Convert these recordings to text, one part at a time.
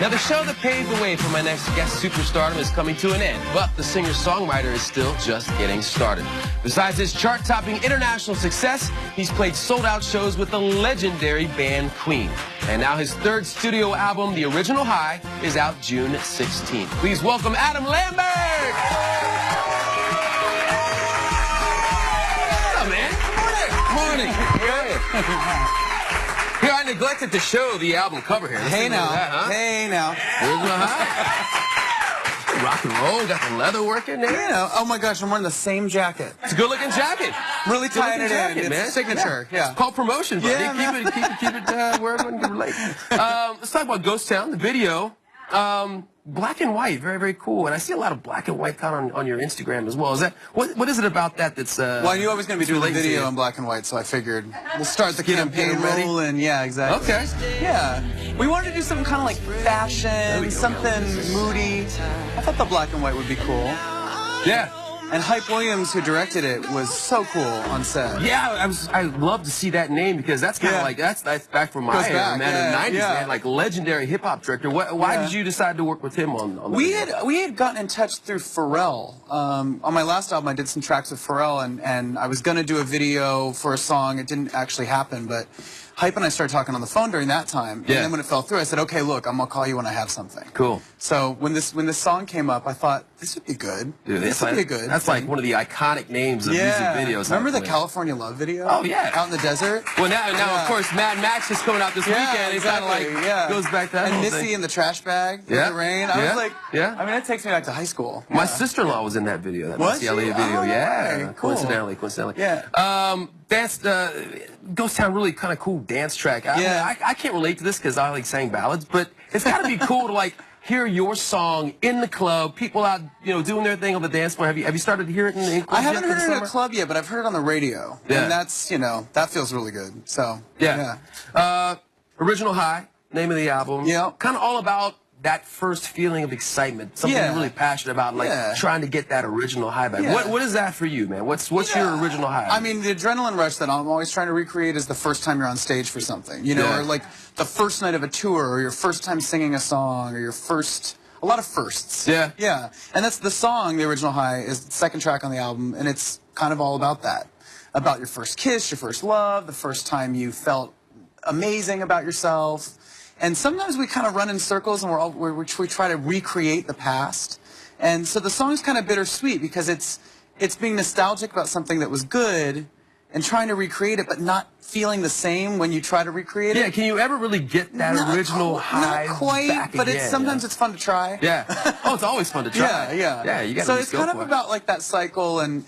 Now, the show that paved the way for my next guest superstardom is coming to an end, but the singer-songwriter is still just getting started. Besides his chart-topping international success, he's played sold-out shows with the legendary band Queen. And now his third studio album, The Original High, is out June 16th. Please welcome Adam Lambert! What's up, man? Morning. Morning. Here, I neglected to show the album cover here. Hey now. Hey now. Original High. Rock and roll, got the leather working there. You know, oh my gosh, I'm wearing the same jacket. It's a good-looking jacket. Really tying it jacket, in. Man. It's signature. Yeah. It's called promotion, buddy. Yeah, keep it where everyone can relate. Let's talk about Ghost Town, the video. Black and white, very, very cool. And I see a lot of black and white kind of on your Instagram as well. Is that what is it about that that's well, I knew I was going to be doing a video in black and white, so I figured we'll start the campaign rolling. Yeah, exactly. Okay. Yeah. We wanted to do something kind of like fashion, something moody. I thought the black and white would be cool. Yeah. And Hype Williams, who directed it, was so cool on set. Yeah, I love to see that name because that's kind of like that's back from my era, man, in the 90s, man, like legendary hip hop director. Why did you decide to work with him on the video? We had gotten in touch through Pharrell. On my last album, I did some tracks with Pharrell, and I was gonna do a video for a song. It didn't actually happen, but Hype and I started talking on the phone during that time. And then when it fell through, I said, okay, look, I'm gonna call you when I have something. Cool. So when this song came up, I thought this would be good. Dude, this would be good. That's like one of the iconic names of music videos. Remember the California Love video? Oh yeah. Out in the desert. Well now of course Mad Max is coming out this weekend. It's kind of like goes back to that and whole Missy thing. in the trash bag in the rain. I was like, I mean, it takes me back to high school. My sister-in-law was in that video. That was Missy Elliott video. Yeah. Cool. Coincidentally. Yeah. Dance, Ghost Town, really kind of cool dance track. I can't relate to this because I like sang ballads, but it's got to be cool to like hear your song in the club, people out, doing their thing on the dance floor. Have you started to hear it in clubs? I haven't heard it in a club yet, but I've heard it on the radio. Yeah. And that's, that feels really good. So, Original High, name of the album. Yeah. Kind of all about that first feeling of excitement, something you're really passionate about, like trying to get that original high back. What is that for you, man? What's your original high? I mean, the adrenaline rush that I'm always trying to recreate is the first time you're on stage for something, or like the first night of a tour, or your first time singing a song, or a lot of firsts. Yeah. Yeah. And that's the song, The Original High, is the second track on the album, and it's kind of all about that. About your first kiss, your first love, the first time you felt amazing about yourself. And sometimes we kind of run in circles and we try to recreate the past. And so the song's kind of bittersweet because it's being nostalgic about something that was good and trying to recreate it, but not feeling the same when you try to recreate it. Yeah, can you ever really get that original high Not quite, back but again, sometimes it's fun to try. Yeah. Oh, it's always fun to try. Yeah, you gotta So it's kind of about like that cycle, and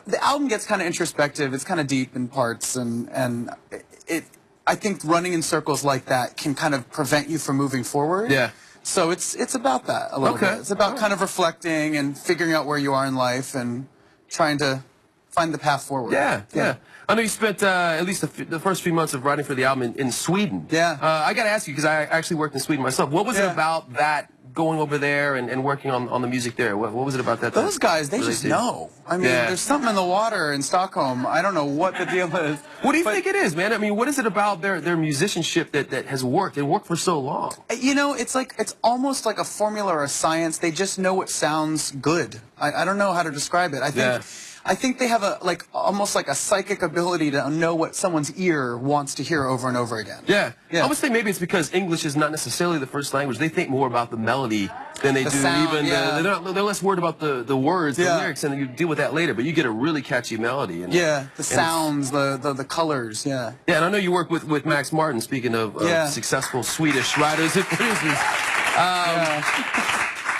the album gets kind of introspective. It's kind of deep in parts, and I think running in circles like that can kind of prevent you from moving forward. Yeah. So it's about that a little bit. It's about kind of reflecting and figuring out where you are in life and trying to find the path forward. Yeah. I know you spent at least the first few months of writing for the album in Sweden. Yeah. I got to ask you, because I actually worked in Sweden myself. What was it about that, going over there and working on the music there? What was it about that? Those guys, they just know. I mean, there's something in the water in Stockholm. I don't know what the deal is. What do you think it is, man? I mean, what is it about their musicianship that has worked? It worked for so long. It's almost like a formula or a science. They just know what sounds good. I don't know how to describe it. I think they have almost like a psychic ability to know what someone's ear wants to hear over and over again. Yeah. I would say maybe it's because English is not necessarily the first language. They think more about the melody than they do sound, they're less worried about the words, the lyrics, and you deal with that later. But you get a really catchy melody. And, the sounds, the colors, Yeah, and I know you work with Max Martin, speaking of successful Swedish writers and producers.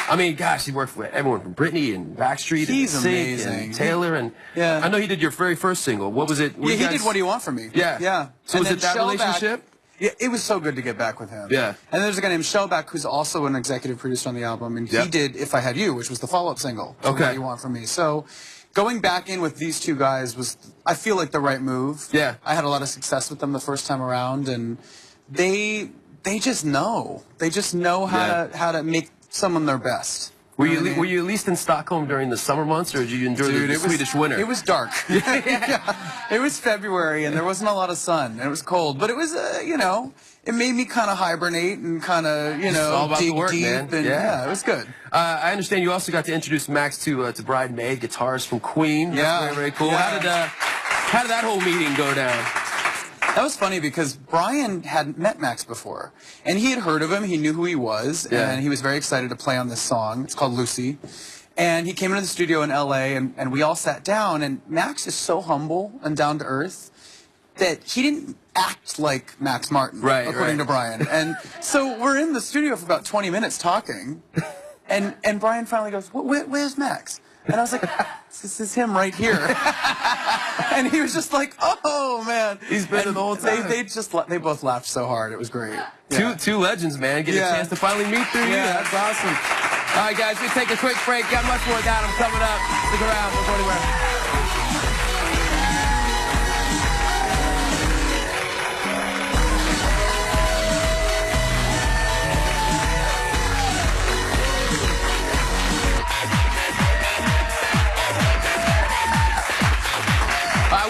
I mean, gosh, he worked with everyone from Britney and Backstreet and Sink and Taylor. And I know he did your very first single. What was it? He did What Do You Want From Me? Yeah. So was it that relationship? Yeah, it was so good to get back with him. Yeah. And there's a guy named Shellback who's also an executive producer on the album, and he did If I Had You, which was the follow-up single to What You Want From Me. So going back in with these two guys was, I feel like, the right move. Yeah. I had a lot of success with them the first time around, and they just know. They just know how to make someone their best. Were you at least in Stockholm during the summer months, or did you enjoy the Swedish winter? It was dark. Yeah. It was February, and there wasn't a lot of sun, and it was cold. But it was, you know, it made me kind of hibernate and kind of, you know, all about dig the work, deep. man. And, yeah, it was good. I understand you also got to introduce Max to Brian May, guitars from Queen. That's Yeah. very, very cool. Yeah. How did that whole meeting go down? That was funny because Brian hadn't met Max before, and he had heard of him. He knew who he was, and he was very excited to play on this song. It's called Lucy. And he came into the studio in L.A., and we all sat down, and Max is so humble and down to earth that he didn't act like Max Martin, according to Brian. And so we're in the studio for about 20 minutes talking, and Brian finally goes, where's Max? And I was like, this is him right here. And he was just like, oh, man. He's been there the whole time. They both laughed so hard. It was great. Two legends, man. Get a chance to finally meet through you. That's awesome. All right, guys, we take a quick break. Got much more with Adam coming up. Stick around. Don't go anywhere.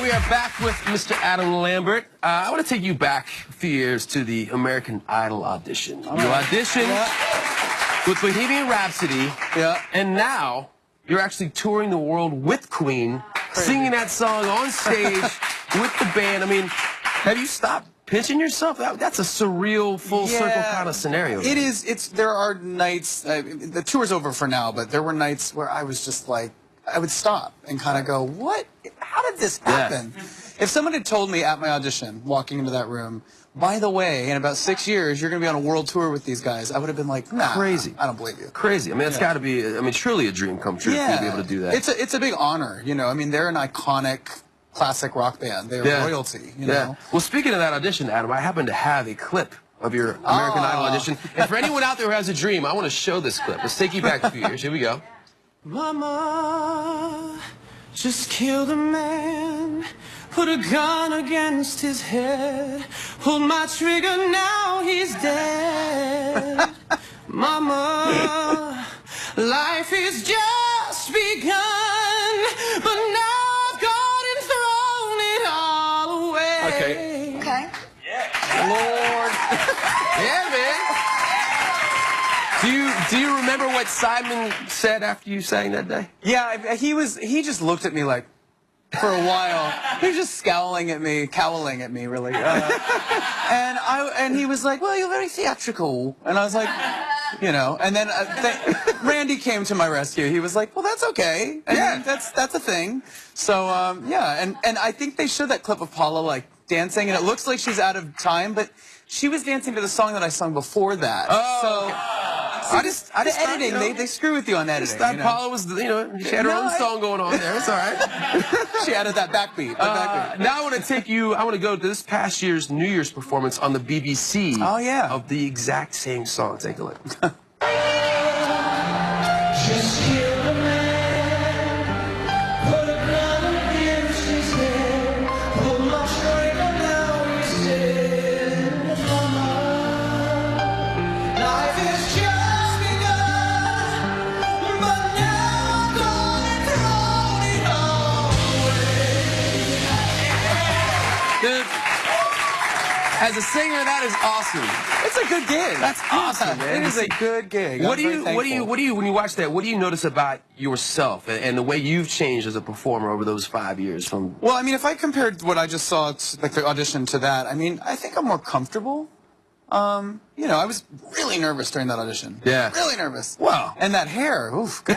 We are back with Mr. Adam Lambert. I want to take you back a few years to the American Idol audition. You auditioned with Bohemian Rhapsody, and now you're actually touring the world with Queen, singing that song on stage with the band. I mean, have you stopped pinching yourself? That's a surreal, full circle kind of scenario. It is. There are nights. The tour's over for now, but there were nights where I was just like, I would stop and kind of go, what? How did this happen? Yeah. If someone had told me at my audition, walking into that room, by the way, in about 6 years, you're going to be on a world tour with these guys, I would have been like, nah, crazy. I don't believe you. Crazy. I mean, it's got to be, I mean, truly a dream come true for you to be able to do that. It's a big honor, you know. I mean, they're an iconic classic rock band. They're royalty, you know. Well, speaking of that audition, Adam, I happen to have a clip of your American Idol audition. And for anyone out there who has a dream, I want to show this clip. Let's take you back a few years. Here we go. Mama just killed a man, put a gun against his head, pulled my trigger, now he's dead. Mama, life is just begun, but now I've gone and thrown it all away. Okay. Yeah. Lord. Yeah, man. Do you remember what Simon said after you sang that day? Yeah, he just looked at me like, for a while, he was just cowling at me, really. And he was like, well, you're very theatrical. And I was like, you know, and then Randy came to my rescue. He was like, well, that's okay. And that's a thing. So, yeah, and I think they showed that clip of Paula, like, dancing, and it looks like she's out of time, but she was dancing to the song that I sung before that. Oh. So, the editing, you know, they screw with you on editing. You know? Paula was, you know, she had her own song going on there. It's all right. She added that backbeat. Now I want to take you, I want to go to this past year's New Year's performance on the BBC. Oh, yeah. Of the exact same song. Take a look. Just killed a man, put a gun against his head, pulled my trigger, now he's dead. Mama, life is just begun, but now I'm gone and thrown it all away. Dude, as a singer, that is awesome. It's a good gig. That's awesome, man. It is a good gig. What do you, when you watch that, what do you notice about yourself and the way you've changed as a performer over those 5 years? Well, I mean, if I compared what I just saw, like the audition to that, I mean, I think I'm more comfortable. You know, I was really nervous during that audition. Yeah. Really nervous. Wow. And that hair, oof, God.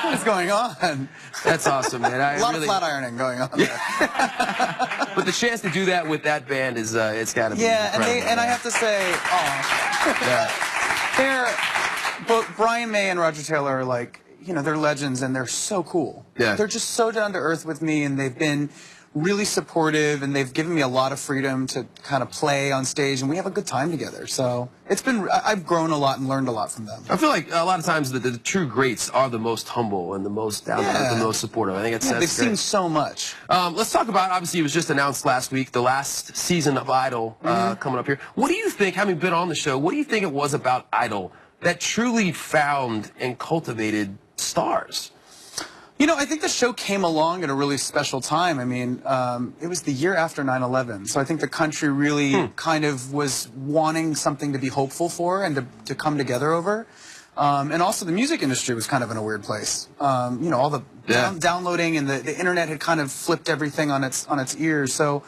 What's going on? That's awesome, man. A lot of flat ironing going on there. But the chance to do that with that band is, it's got to be incredible. and I have to say, both Brian May and Roger Taylor are like, you know, they're legends and they're so cool. Yeah. They're just so down to earth with me, and they've been really supportive, and they've given me a lot of freedom to kind of play on stage, and we have a good time together. So it's been, I've grown a lot and learned a lot from them. I feel like a lot of times the true greats are the most humble and the most down to earth, the most supportive. I think it's they've seen so much. Let's talk about, obviously it was just announced last week, the last season of Idol coming up here. What do you think, having been on the show, what do you think it was about Idol that truly found and cultivated stars? You know, I think the show came along at a really special time. I mean, it was the year after 9/11, so I think the country really kind of was wanting something to be hopeful for and to come together over. And also the music industry was kind of in a weird place. You know, all the downloading and the internet had kind of flipped everything on its ears. So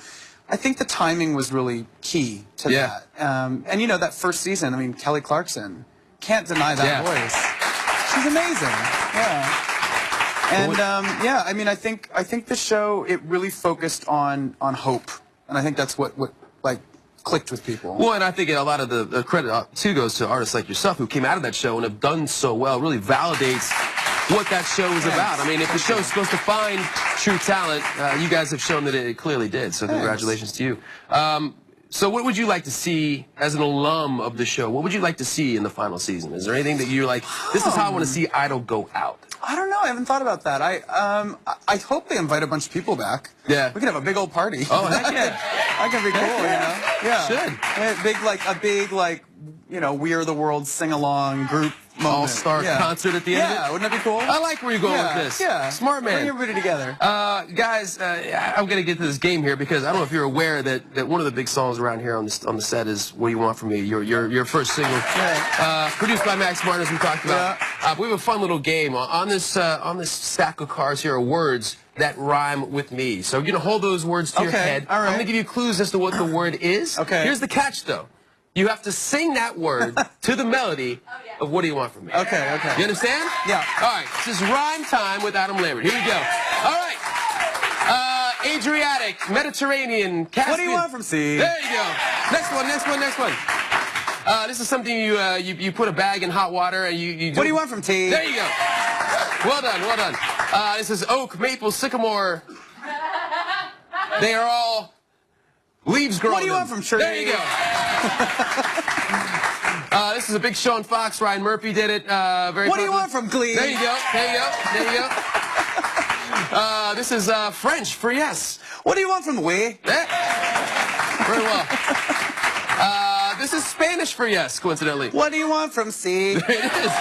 I think the timing was really key to that. And you know, that first season, I mean, Kelly Clarkson, can't deny that voice. She's amazing. Yeah. And yeah, I mean, I think the show, it really focused on hope, and I think that's what like clicked with people. Well, and I think a lot of the credit too goes to artists like yourself who came out of that show and have done so well. Really validates what that show is about. I mean, if the show is supposed to find true talent, you guys have shown that it clearly did. So congratulations to you. So what would you like to see as an alum of the show? What would you like to see in the final season? Is there anything that you're like, this is how I want to see Idol go out? I don't know. I haven't thought about that. I hope they invite a bunch of people back. Yeah. We can have a big old party. Oh, heck yeah. That could be cool, you know? Yeah. Should. A big, you know, We Are the World sing-along group moment. All-star concert at the end of it? Yeah, wouldn't that be cool? I like where you're going with this. Yeah. Smart man. Bring everybody together. Guys, I'm going to get to this game here because I don't know if you're aware that one of the big songs around here on the set is What Do You Want From Me, your first single. Produced by Max Martin, as we talked about. We have a fun little game. On this stack of cards here are words that rhyme with me. So you're going to hold those words to your head. All right. I'm going to give you clues as to what the word is. Okay. Here's the catch, though. You have to sing that word to the melody of What Do You Want From Me. Okay. You understand? Yeah. All right. This is rhyme time with Adam Lambert. Here we go. All right. Adriatic, Mediterranean, Caspian. What do you want from sea? There you go. Next one. This is something you put a bag in hot water and you do. What do you want from tea? There you go. Well done. This is oak, maple, sycamore. They are all leaves growing. What do you want from tree? There you go. This is a big Sean Fox. Ryan Murphy did it. What do you want from Glee? There you go. This is French for yes. What do you want from we? Very well. This is Spanish for yes, coincidentally. What do you want from sea? It is.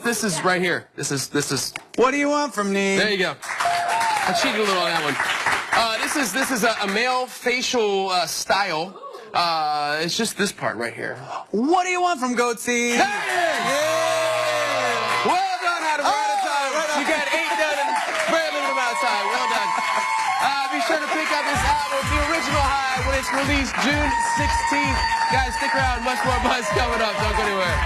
This is right here. This is. What do you want from me? There you go. I cheated a little on that one. This is a male facial style. It's just this part right here. What do you want from goatsy? There it is. Yeah. Well done, Adam. We're out of time. You got 8 done in a very limited amount of time. Well done. Be sure to pick up this album, The Original High, when it's released June 16th. Guys, stick around. Much more buzz coming up. Don't go anywhere.